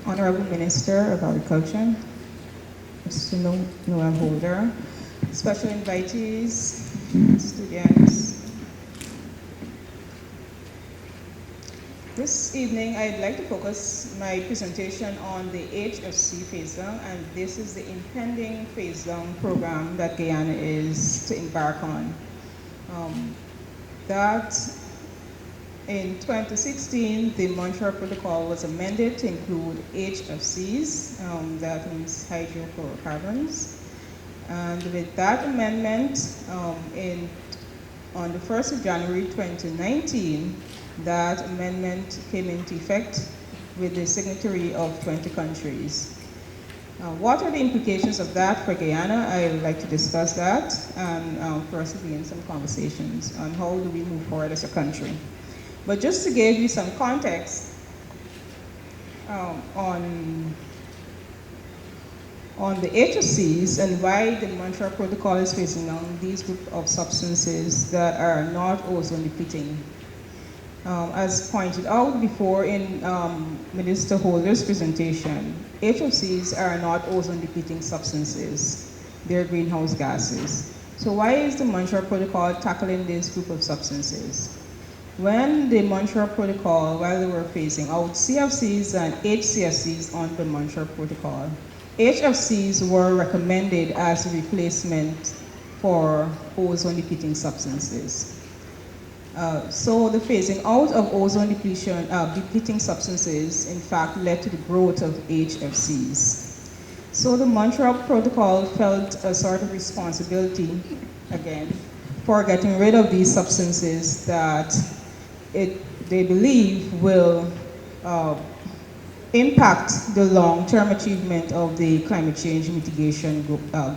Honorable Minister of Agriculture, Mr. Noel Holder, special invitees, students. This evening, I'd like to focus my presentation on the HFC phase down, and this is the impending phase down program that Guyana is to embark on. That in 2016, the Montreal Protocol was amended to include HFCs, that means hydrofluorocarbons. And with that amendment, on the 1st of January 2019, that amendment came into effect with the signatory of 20 countries. What are the implications of that for Guyana? I would like to discuss that and first begin some conversations on how do we move forward as a country. But just to give you some context on the HFCs and why the Montreal Protocol is facing down these group of substances that are not ozone depleting. As pointed out before in Minister Holder's presentation, HFCs are not ozone depleting substances. They're greenhouse gases. So why is the Montreal Protocol tackling this group of substances? When the Montreal Protocol, while they were phasing out CFCs and HCFCs on the Montreal Protocol, HFCs were recommended as a replacement for ozone depleting substances. So the phasing out of ozone depleting substances, in fact, led to the growth of HFCs. So the Montreal Protocol felt a sort of responsibility, again, for getting rid of these substances that they believe will impact the long-term achievement of the climate change mitigation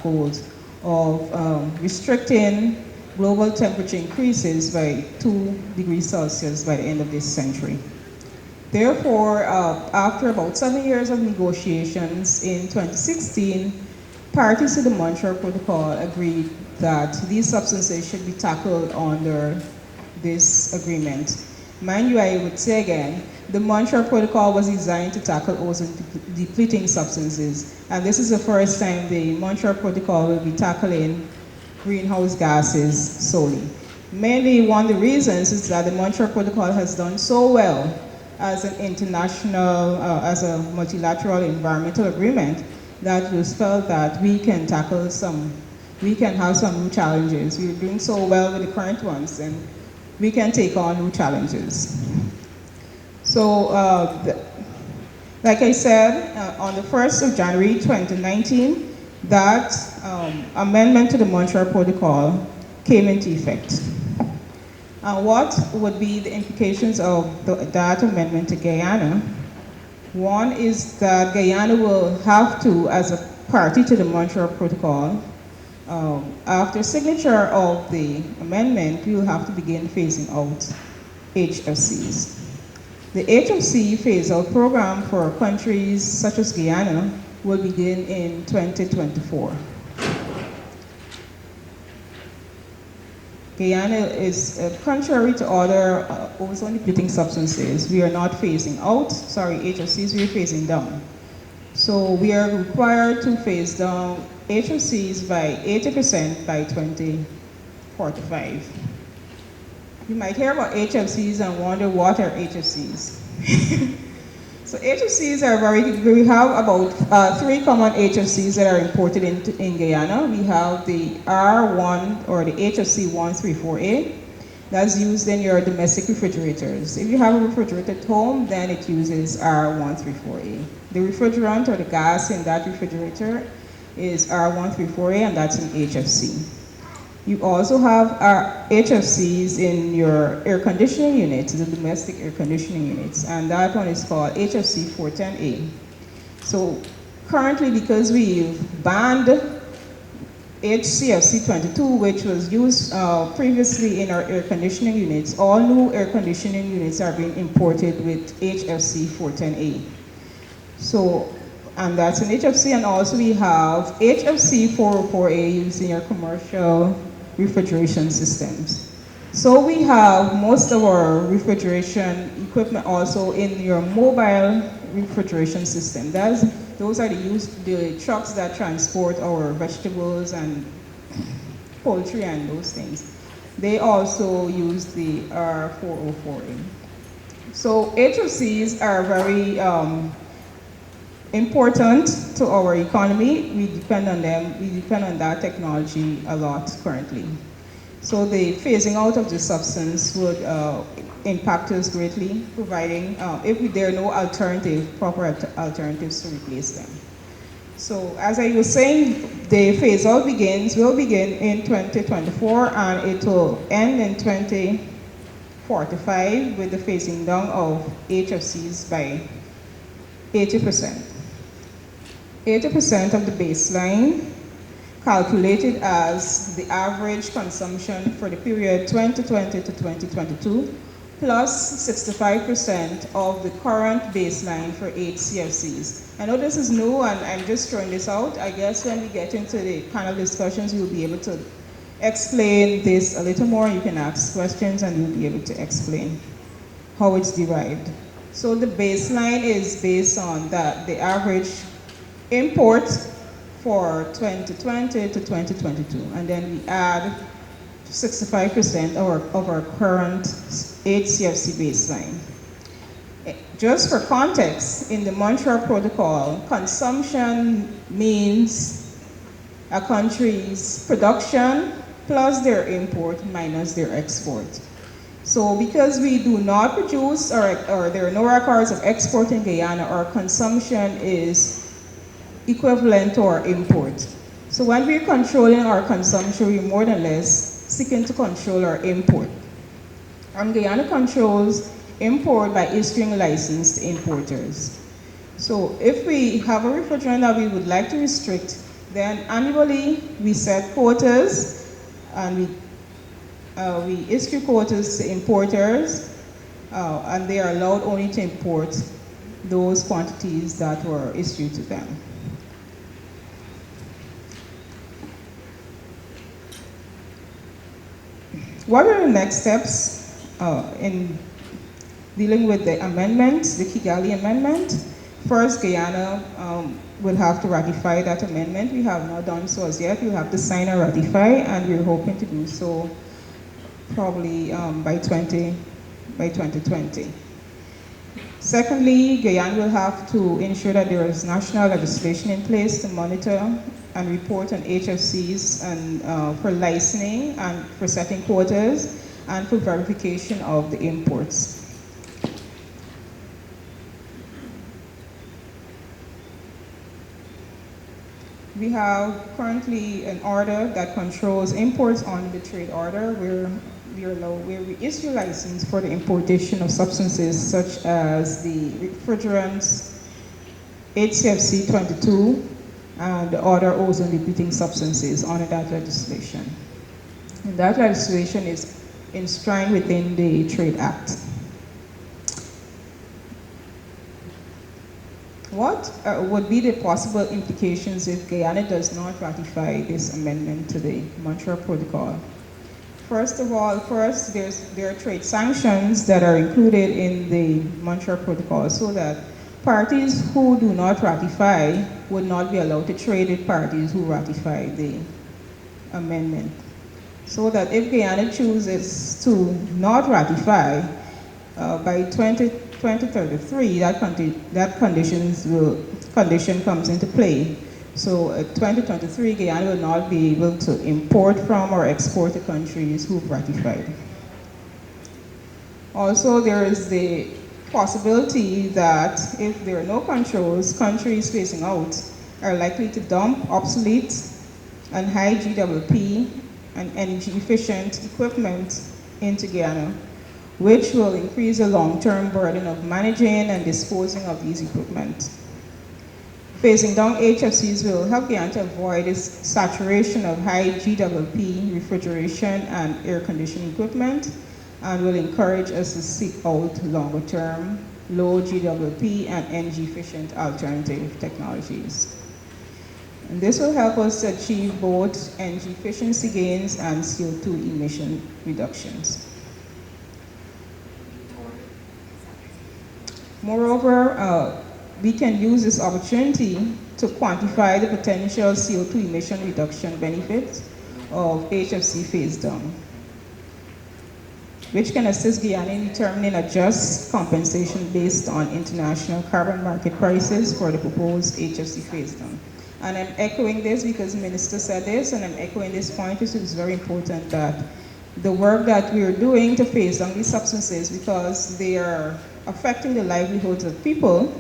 goals of restricting global temperature increases by 2 degrees Celsius by the end of this century. Therefore, after about 7 years of negotiations in 2016, parties to the Montreal Protocol agreed that these substances should be tackled under this agreement. Mind you, I would say again, the Montreal Protocol was designed to tackle ozone depleting substances, and this is the first time the Montreal Protocol will be tackling greenhouse gases solely. Mainly one of the reasons is that the Montreal Protocol has done so well as an international, as a multilateral environmental agreement that it was felt that we can have some new challenges. We're doing so well with the current ones, and we can take on new challenges. So, like I said, on the 1st of January 2019, that amendment to the Montreal Protocol came into effect. What would be the implications of that amendment to Guyana? One is that Guyana will have to, as a party to the Montreal Protocol, after signature of the amendment, we will have to begin phasing out HFCs. The HFC phase-out program for countries such as Guyana will begin in 2024. Guyana is, contrary to other ozone depleting substances, we are not phasing out, HFCs, we are phasing down. So we are required to phase down HFCs by 80% by 2045. You might hear about HFCs and wonder what are HFCs. So HFCs are we have about 3 common HFCs that are imported in Guyana. We have the R1 or the HFC 134A that's used in your domestic refrigerators. If you have a refrigerator at home, then it uses R134A. The refrigerant or the gas in that refrigerator is R134A, and that's an HFC. You also have HFCs in your air conditioning units, the domestic air conditioning units, and that one is called HFC 410A. So currently, because we've banned HCFC 22, which was used previously in our air conditioning units, all new air conditioning units are being imported with HFC 410A. So, and that's an HFC, and also we have HFC 404A used in your commercial refrigeration systems. So we have most of our refrigeration equipment also in your mobile refrigeration system. Those are the trucks that transport our vegetables and poultry and those things. They also use the R404A. So HFCs are very important to our economy. We depend on them. We depend on that technology a lot currently. So the phasing out of the substance would impact us greatly, providing if there are no proper alternatives to replace them. So as I was saying, the phase out will begin in 2024 and it will end in 2045 with the phasing down of HFCs by 80%. 80% of the baseline calculated as the average consumption for the period 2020 to 2022 plus 65% of the current baseline for HCFCs. I know this is new and I'm just throwing this out. I guess when we get into the panel discussions, we'll be able to explain this a little more. You can ask questions and we'll be able to explain how it's derived. So the baseline is based on the average import for 2020 to 2022, and then we add 65% of our current HCFC baseline. Just for context, in the Montreal Protocol, consumption means a country's production plus their import minus their export. So because we do not produce or there are no records of export in Guyana, our consumption is equivalent to our import. So when we're controlling our consumption, we're more or less seeking to control our import. And Guyana controls import by issuing license to importers. So if we have a refrigerant that we would like to restrict, then annually we set quotas and we issue quotas to importers and they are allowed only to import those quantities that were issued to them. What are the next steps in dealing with the amendment, the Kigali Amendment? First, Guyana will have to ratify that amendment. We have not done so as yet. We have to sign or ratify, and we're hoping to do so probably by 2020. Secondly, Guyana will have to ensure that there is national legislation in place to monitor and report on HFCs and for licensing and for setting quotas and for verification of the imports. We have currently an order that controls imports under the trade order where we issue license for the importation of substances such as the refrigerants HCFC 22 and the other ozone depleting substances under that legislation. And that legislation is enshrined within the Trade Act. What would be the possible implications if Guyana does not ratify this amendment to the Montreal Protocol? First of all, there are trade sanctions that are included in the Montreal Protocol so that parties who do not ratify would not be allowed to trade with parties who ratify the amendment. So that if Guyana chooses to not ratify, by 2033, that condition comes into play. So 2023, Guyana will not be able to import from or export to countries who've ratified. Also, there is the possibility that if there are no controls, countries phasing out are likely to dump obsolete and high GWP and energy efficient equipment into Guyana, which will increase the long-term burden of managing and disposing of these equipment. Phasing down HFCs will help Guyana to avoid this saturation of high GWP refrigeration and air conditioning equipment, and will encourage us to seek out longer-term, low GWP and energy-efficient alternative technologies. And this will help us to achieve both energy efficiency gains and CO2 emission reductions. Moreover, we can use this opportunity to quantify the potential CO2 emission reduction benefits of HFC phase down, which can assist Guyana in determining a just compensation based on international carbon market prices for the proposed HFC phase down. And I'm echoing this because the Minister said this, and I'm echoing this point because it's very important that the work that we are doing to phase down these substances, because they are affecting the livelihoods of people,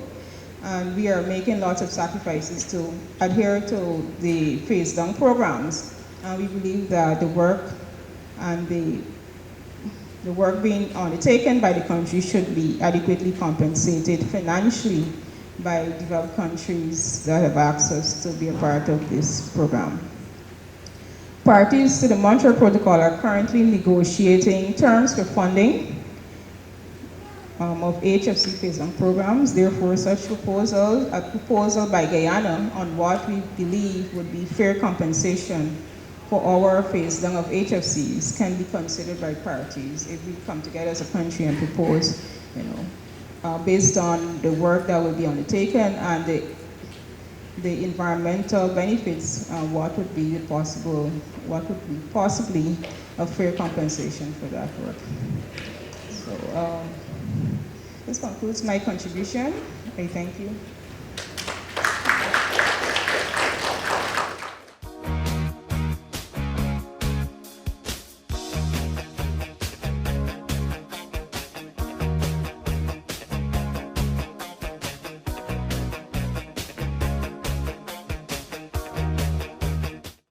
and we are making lots of sacrifices to adhere to the phase down programs. And we believe that the work and the work being undertaken by the country should be adequately compensated financially by developed countries that have access to be a part of this program. Parties to the Montreal Protocol are currently negotiating terms for funding of HFC phase-down programs. Therefore, such a proposal by Guyana on what we believe would be fair compensation for our phase-down of HFCs can be considered by parties if we come together as a country and propose, based on the work that will be undertaken and the environmental benefits, what would be possibly a fair compensation for that work. So this concludes my contribution. I thank you.